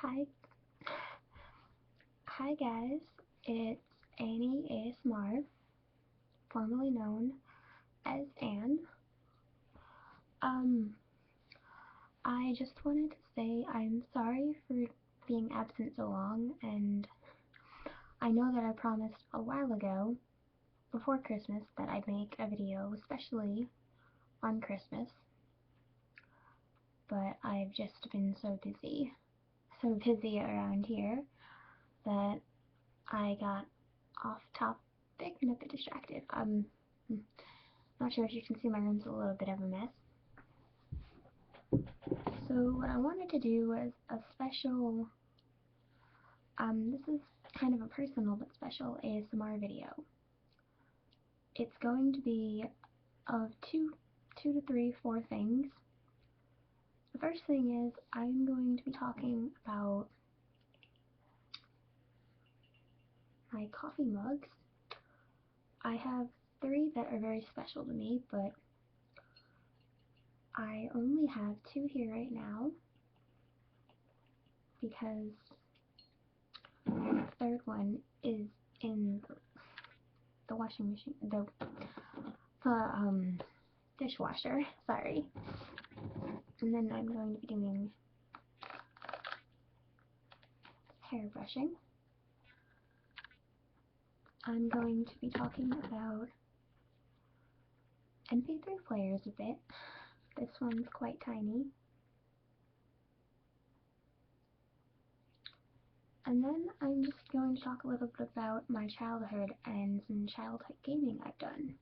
Hi, hi guys, it's Annie ASMR, formerly known as Anne. Um, I just wanted to say I'm sorry for being absent so long, and I know that I promised a while ago, before Christmas, that I'd make a video, especially on Christmas, but I've just been so busy around here, that I got off topic and a bit distracted. Not sure if you can see my room's a little bit of a mess. So what I wanted to do was a special, this is kind of a personal but special ASMR video. It's going to be of two to three, four things. The first thing is I'm going to be talking about my coffee mugs. I have three that are very special to me, but I only have two here right now because the third one is in the washing machine, the dishwasher, sorry. And then I'm going to be doing hair brushing. I'm going to be talking about MP3 players a bit. This one's quite tiny. And then I'm just going to talk a little bit about my childhood and some childhood gaming I've done.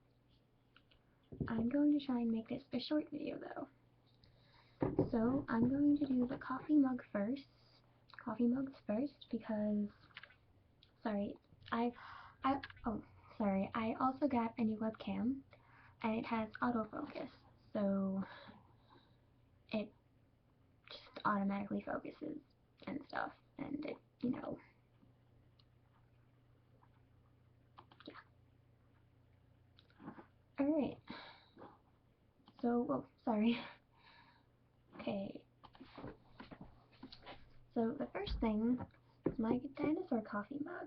I'm going to try and make this a short video though. So I'm going to do the coffee mugs first because, sorry, I also got a new webcam and it has autofocus, so it just automatically focuses and stuff, and it, yeah. Alright, so, sorry. Okay, so the first thing is my dinosaur coffee mug.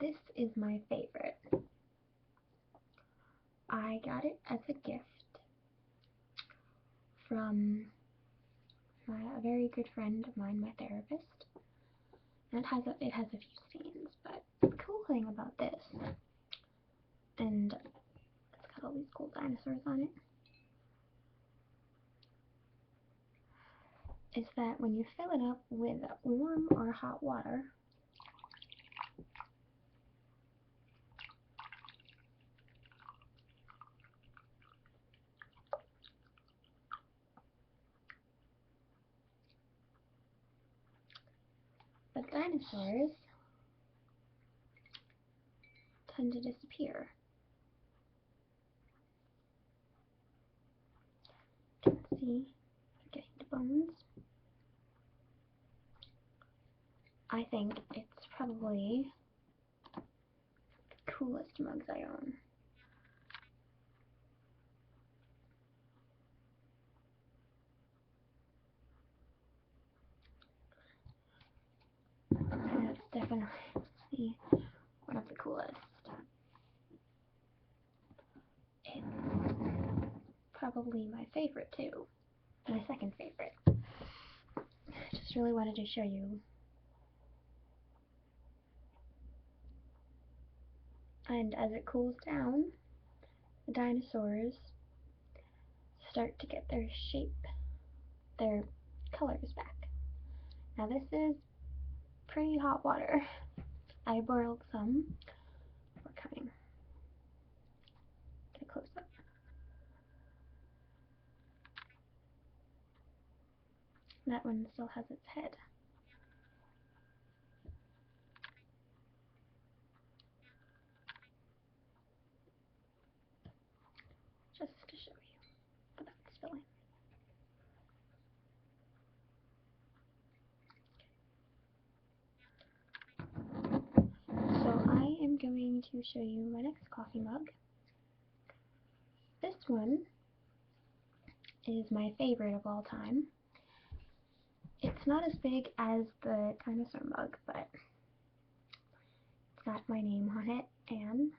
This is my favorite. I got it as a gift from a very good friend of mine, my therapist. And it has a few stains, but the cool thing about this, and it's got all these cool dinosaurs on it, is that when you fill it up with warm or hot water, the dinosaurs tend to disappear. You can see, getting the bones. I think it's probably the coolest mugs I own. And it's definitely one of the coolest. It's probably my favorite too. My second favorite. I just really wanted to show you. And as it cools down, the dinosaurs start to get their shape, their colors back. Now this is pretty hot water. I boiled some. We're coming. Get a close up. That one still has its head. Just to show you without spilling. So I am going to show you my next coffee mug. This one is my favorite of all time. It's It's not as big as the dinosaur mug, but it's got my name on it, and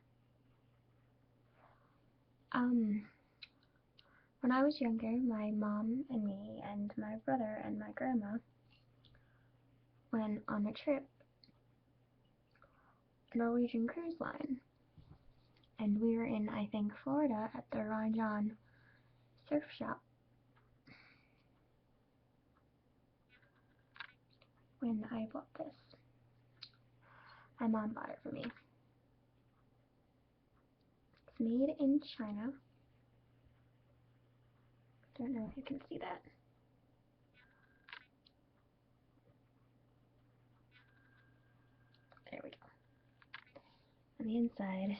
when I was younger, my mom and me and my brother and my grandma went on a trip, Norwegian Cruise Line, and we were in, I think, Florida at the Ron Jon surf shop when I bought this. My mom bought it for me. It's made in China. Don't know if you can see that. There we go. On the inside,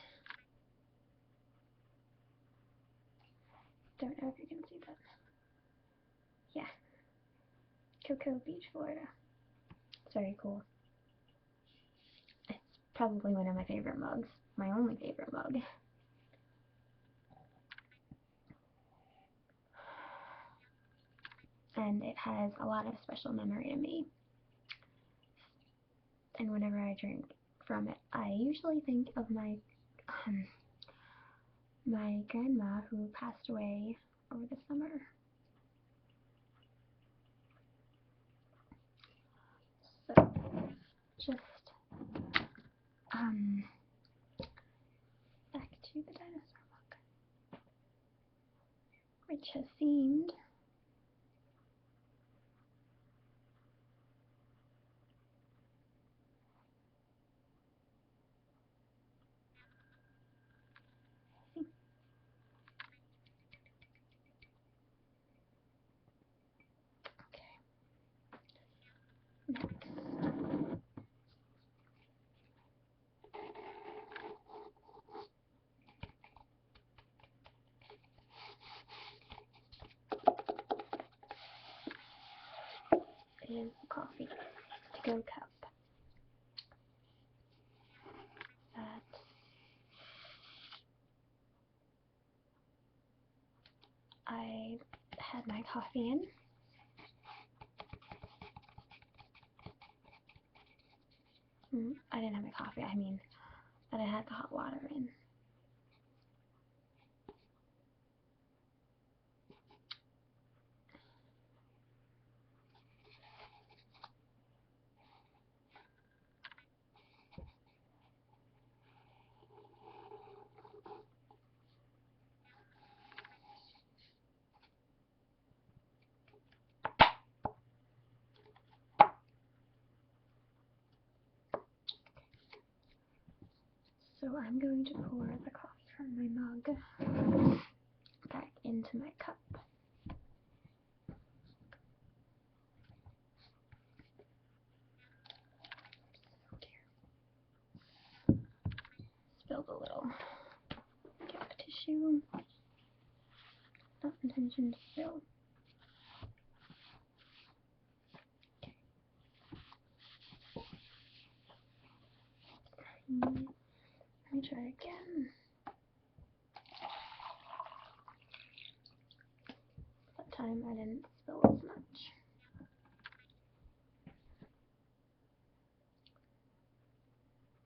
don't know if you can see that. Yeah. Cocoa Beach, Florida. It's very cool. It's probably one of my favorite mugs. My only favorite mug. And it has a lot of special memory to me. And whenever I drink from it, I usually think of my my grandma who passed away over the summer. So, just back to the dinosaur mug, which has seemed next. Is the coffee to-go cup that I had my coffee in. I didn't have my coffee, I mean that I had the hot water in. So I'm going to pour the coffee from my mug back into my cup. Spilled a little. Get a tissue. Not intention to spill. Let me try again. That time I didn't spill as much.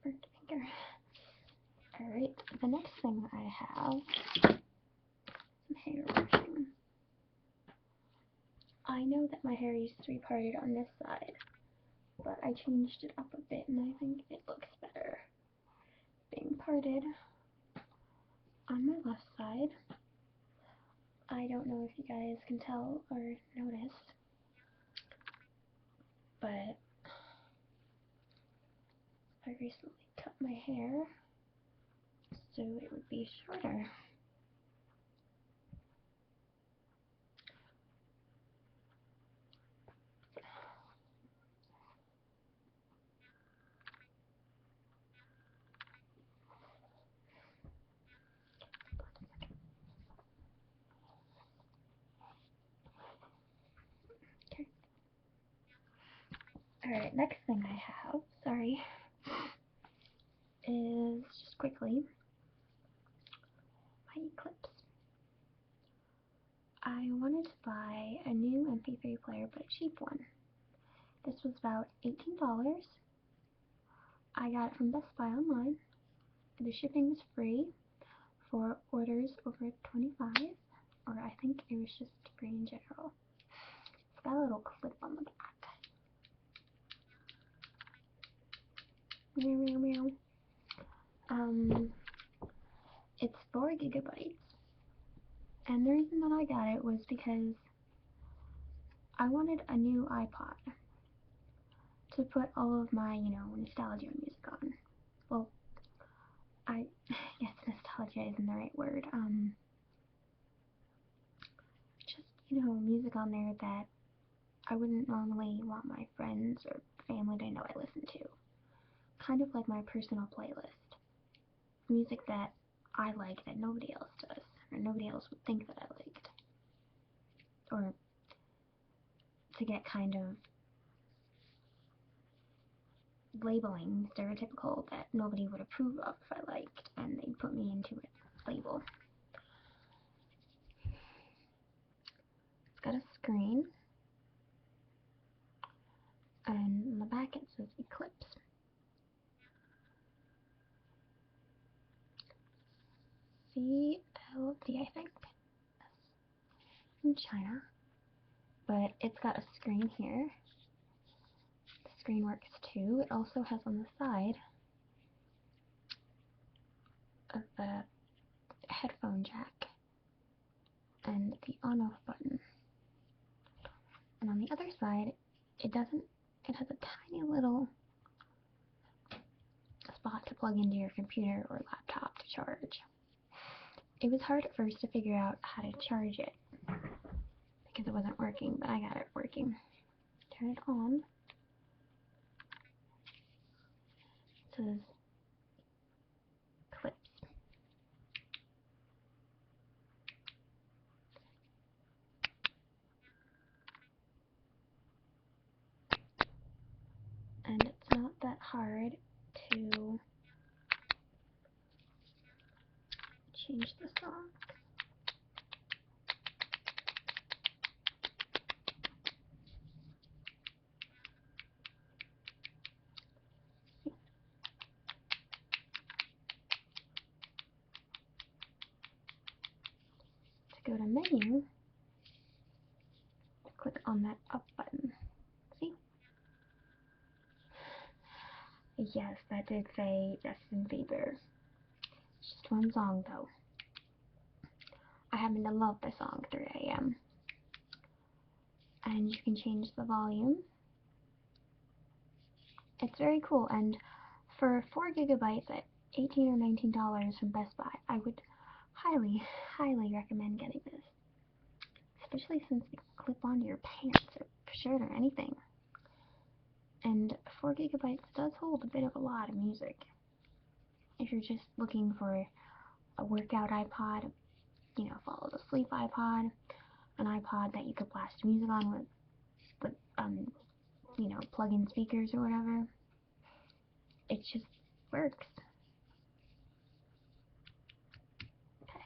Burnt finger. Alright, the next thing I have some hair washing. I know that my hair used to be parted on this side, but I changed it up a bit and I think it looks better being parted on my left side. I don't know if you guys can tell or notice, but I recently cut my hair so it would be shorter. Okay. Alright, next thing I have, sorry, is just quickly my clips. I wanted to buy a new MP3 player, but a cheap one. This was about $18. I got it from Best Buy online. The shipping was free for orders over 25, or I think it was just free in general. It's got a little clip on the back. Meow, meow, meow. It's 4 gigabytes. And the reason that I got it was because I wanted a new iPod to put all of my, nostalgia music on. Well, I guess nostalgia isn't the right word. Just, music on there that I wouldn't normally want my friends or family to know I listen to. Kind of like my personal playlist. Music that I like that nobody else does, or nobody else would think that I liked. Or to get kind of labeling stereotypical that nobody would approve of if I liked, and they'd put me into a label. It's got a screen, and on the back it says Eclipse. CLD, I think. In China. But it's got a screen here. The screen works too. It also has on the side of the headphone jack and the on-off button. And on the other side, it has a tiny little spot to plug into your computer or laptop to charge. It was hard at first to figure out how to charge it because it wasn't working, but I got it working. Turn it on. It says Clips. And it's not that hard to change the song. To go to menu, click on that up button. See? Yes, that did say Justin Bieber. Just one song though. I happen to love the song 3 AM. And you can change the volume. It's very cool, and for 4 gigabytes at $18 or $19 from Best Buy, I would highly, highly recommend getting this. Especially since it can clip onto your pants or shirt or anything. And 4 gigabytes does hold a bit of a lot of music. If you're just looking for a workout iPod, follow the sleep iPod, an iPod that you could blast music on with plug-in speakers or whatever, it just works. Okay.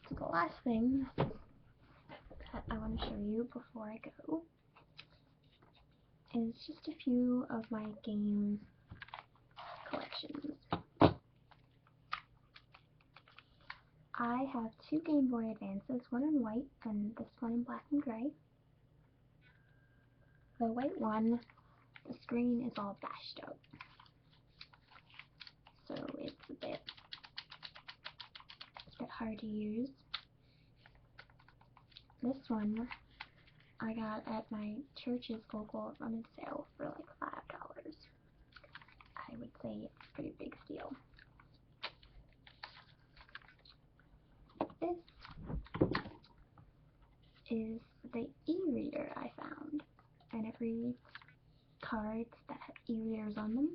So the last thing that I want to show you before I go is just a few of my game collections. I have 2 Game Boy Advances, one in white and this one in black and gray. The white one, the screen is all bashed up, so it's a bit hard to use. This one I got at my church's local rummage sale for like $5. I would say it's a pretty big steal. This is the e-reader I found, and it reads cards that have e-readers on them.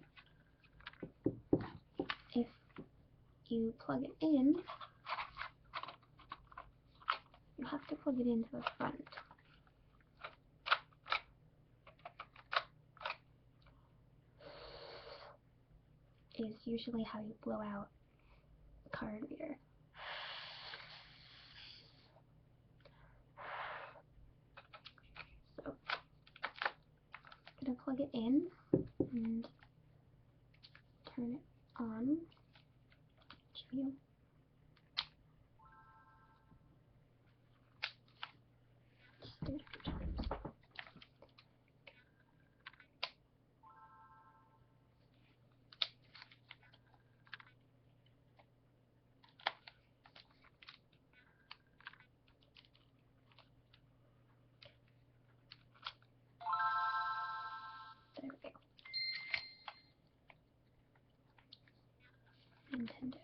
If you plug it in, you have to plug it into the front. Is usually how you blow out a card reader. So gonna plug it in and turn it on. Show you. Just do it a few times. There we go. Nintendo.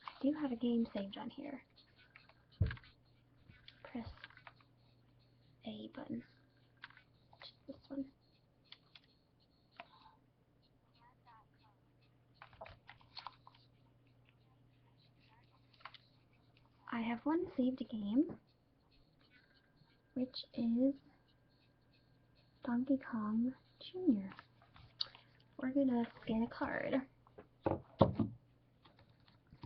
I do have a game saved on here. Press A button. Just this one. I have one saved game, which is Donkey Kong Jr. We're gonna scan a card.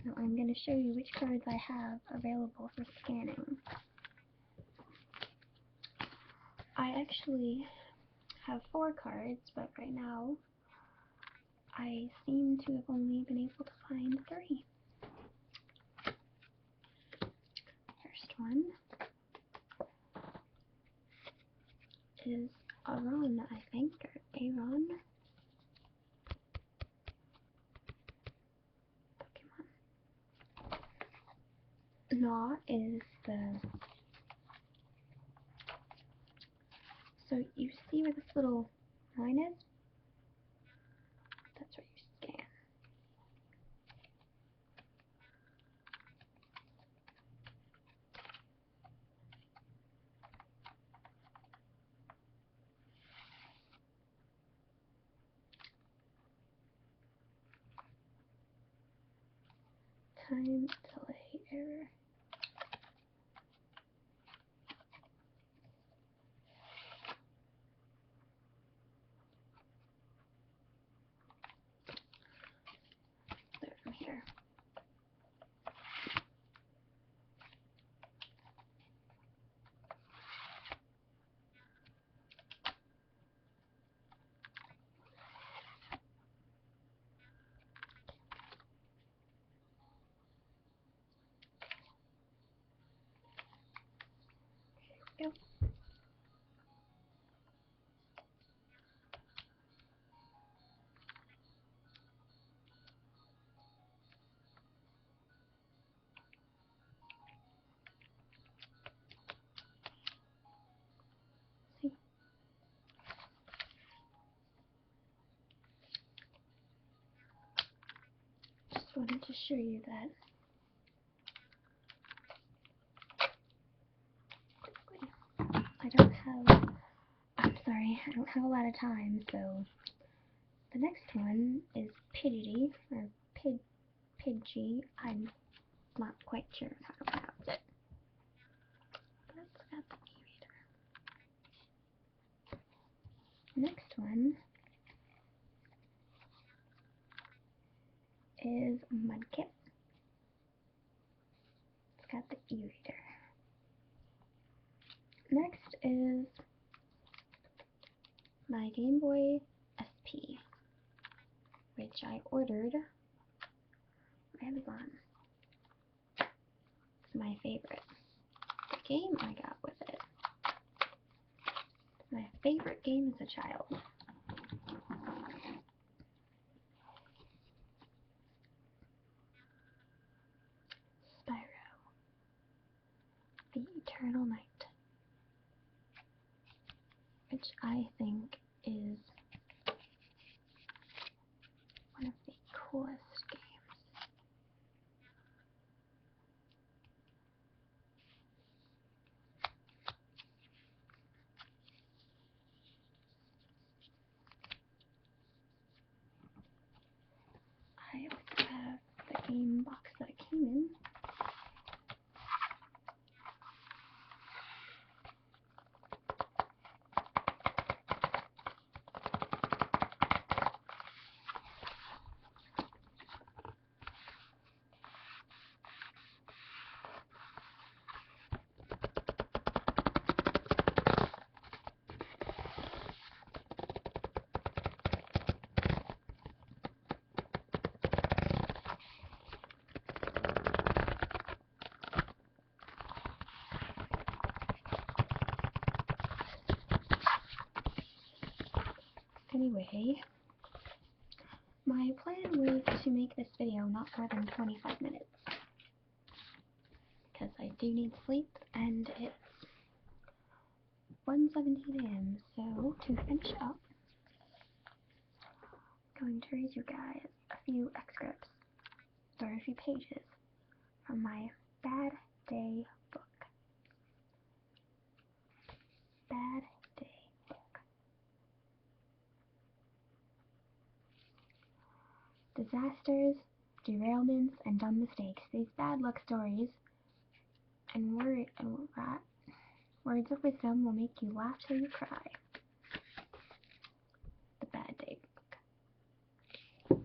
Now I'm gonna show you which cards I have available for scanning. I actually have 4 cards, but right now I seem to have only been able to find 3. First one is Aron, I think, or Aron. Pokemon. Gnaw is the... So you see where this little line is? That's where you scan. Time delay error. There, from here. Go. See? Just wanted to show you that. I don't have a lot of time, so the next one is Pidgey, or Pidgey. I'm not quite sure how to pronounce it. But it's got the e-reader. Next one is Mudkip. It's got the e-reader. Next is my Game Boy SP, which I ordered on Amazon. It's my favorite. The game I got with it. It's my favorite game as a child. Spyro, the Eternal Night, which I think is one of the coolest games. I also have the game box that it came in. Anyway, my plan was to make this video not more than 25 minutes. Because I do need sleep, and it's 1:17 a.m. So, to finish up, I'm going to read you guys a few excerpts, or a few pages, from my Bad Day book. Bad Day book. Disasters, derailments, and dumb mistakes. These bad luck stories and words of wisdom will make you laugh till you cry. The Bad Day book.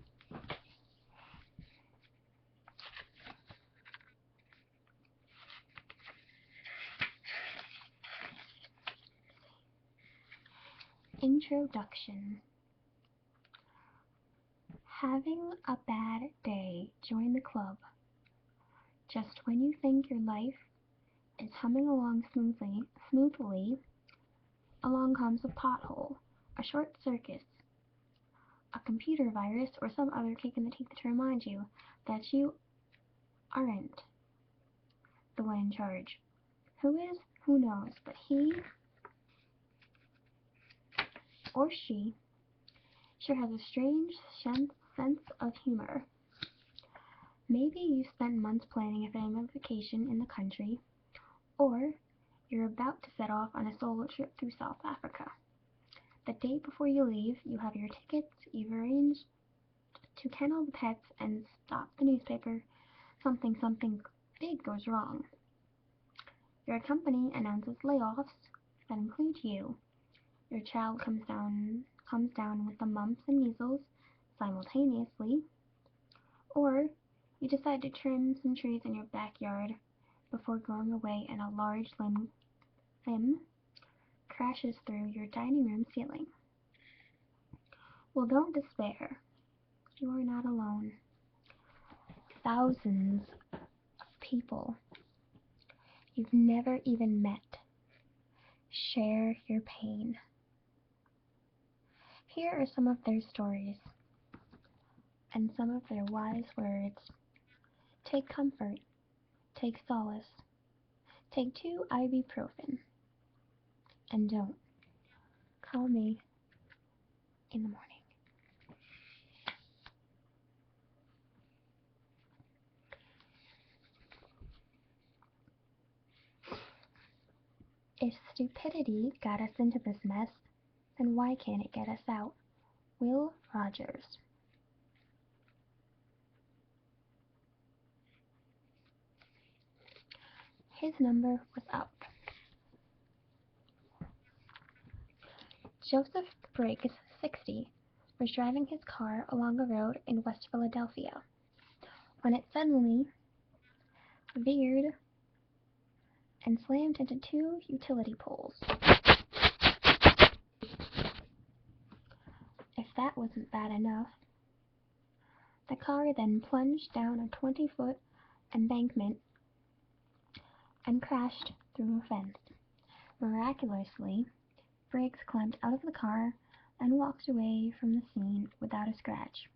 Introduction. Having a bad day, join the club. Just when you think your life is humming along smoothly, along comes a pothole, a short circuit, a computer virus, or some other kick in the teeth to remind you that you aren't the one in charge. Who is? Who knows? But he or she sure has a strange sense of humor. Maybe you spent months planning a family vacation in the country, or you're about to set off on a solo trip through South Africa. The day before you leave, you have your tickets, you've arranged to kennel the pets and stop the newspaper. Something big goes wrong. Your company announces layoffs that include you. Your child comes down with the mumps and measles simultaneously, or you decide to trim some trees in your backyard before going away and a large limb crashes through your dining room ceiling. Well, don't despair. You are not alone. Thousands of people you've never even met share your pain. Here are some of their stories and some of their wise words. Take comfort. Take solace. Take 2 ibuprofen. And don't call me in the morning. If stupidity got us into this mess, then why can't it get us out? Will Rogers. His number was up. Joseph Briggs, 60, was driving his car along a road in West Philadelphia when it suddenly veered and slammed into 2 utility poles. If that wasn't bad enough, the car then plunged down a 20-foot embankment and crashed through a fence. Miraculously, Briggs climbed out of the car and walked away from the scene without a scratch,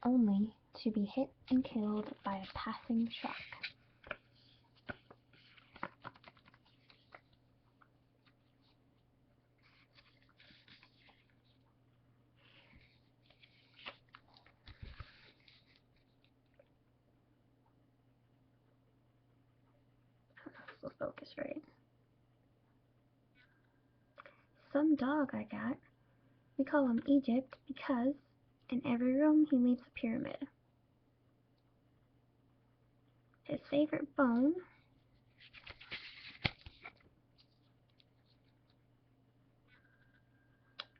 only to be hit and killed by a passing truck. This will focus right. Some dog I got. We call him Egypt because in every room he leaves a pyramid. His favorite bone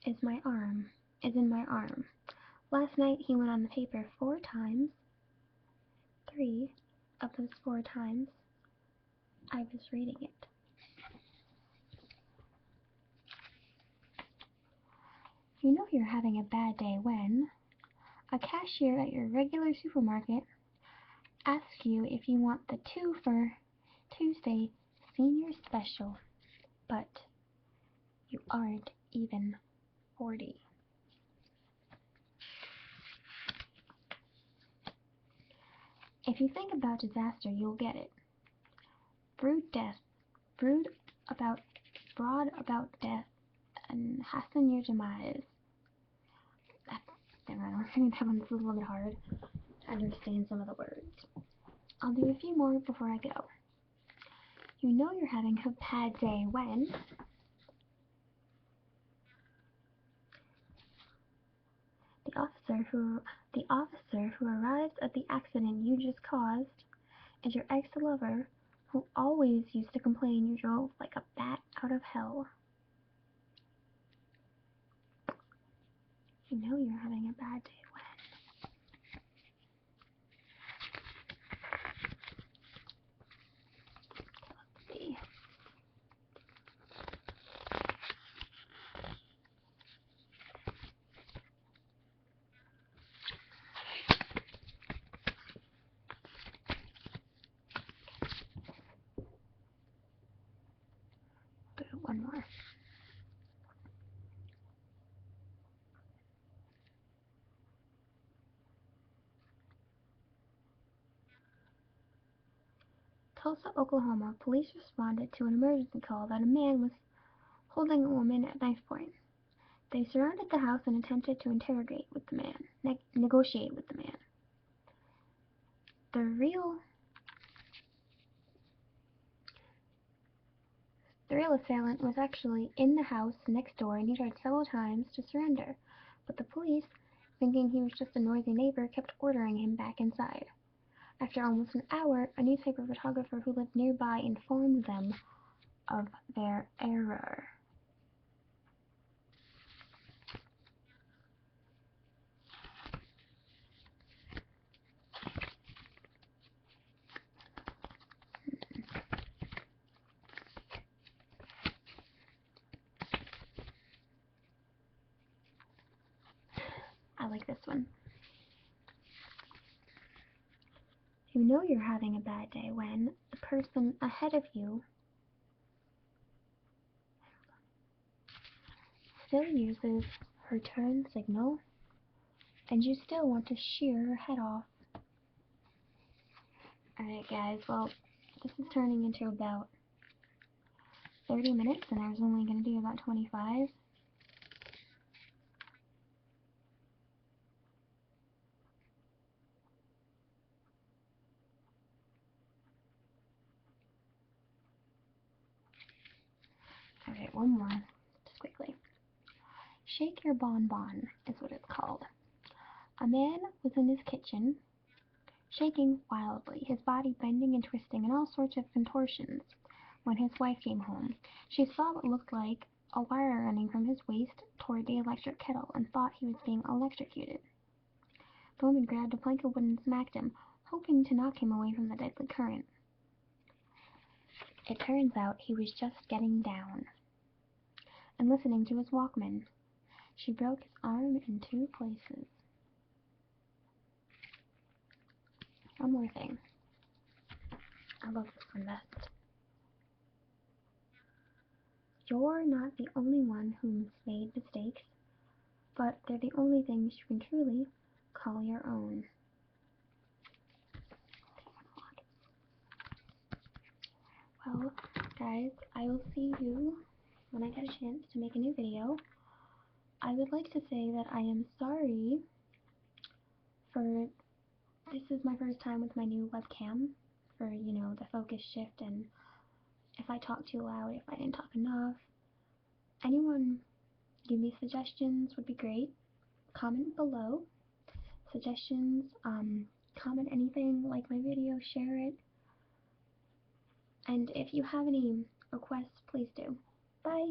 is in my arm. Last night he went on the paper 4 times. 3 of those 4 times I was reading it. You know you're having a bad day when a cashier at your regular supermarket asks you if you want the 2 for Tuesday senior special, but you aren't even 40. If you think about disaster, you'll get it. Brood broad about death, and hasten your demise. That one's a little bit hard to understand some of the words. I'll do a few more before I go. You know you're having a bad day when the officer who arrives at the accident you just caused is your ex-lover who always used to complain you drove like a bat out of hell. You know you're having a bad day when let's see. Do one more. Tulsa, Oklahoma, police responded to an emergency call that a man was holding a woman at knife point. They surrounded the house and attempted to negotiate with the man. The real assailant was actually in the house next door and he tried several times to surrender, but the police, thinking he was just a noisy neighbor, kept ordering him back inside. After almost an hour, a newspaper photographer who lived nearby informed them of their error. I like this one. You know you're having a bad day when the person ahead of you still uses her turn signal and you still want to shear her head off. Alright guys, well, this is turning into about 30 minutes and I was only going to do about 25. Alright, one more, just quickly. Shake Your Bonbon is what it's called. A man was in his kitchen, shaking wildly, his body bending and twisting in all sorts of contortions, when his wife came home. She saw what looked like a wire running from his waist toward the electric kettle and thought he was being electrocuted. The woman grabbed a plank of wood and smacked him, hoping to knock him away from the deadly current. It turns out he was just getting down and listening to his Walkman. She broke his arm in 2 places. One more thing. I love this one best. You're not the only one who's made mistakes, but they're the only things you can truly call your own. Well, guys, I will see you when I get a chance to make a new video. I would like to say that I am sorry for, this is my first time with my new webcam, for, you know, the focus shift and if I talk too loud, if I didn't talk enough. Anyone give me suggestions would be great. Comment below. Suggestions, comment anything, like my video, share it. And if you have any requests, please do. Bye!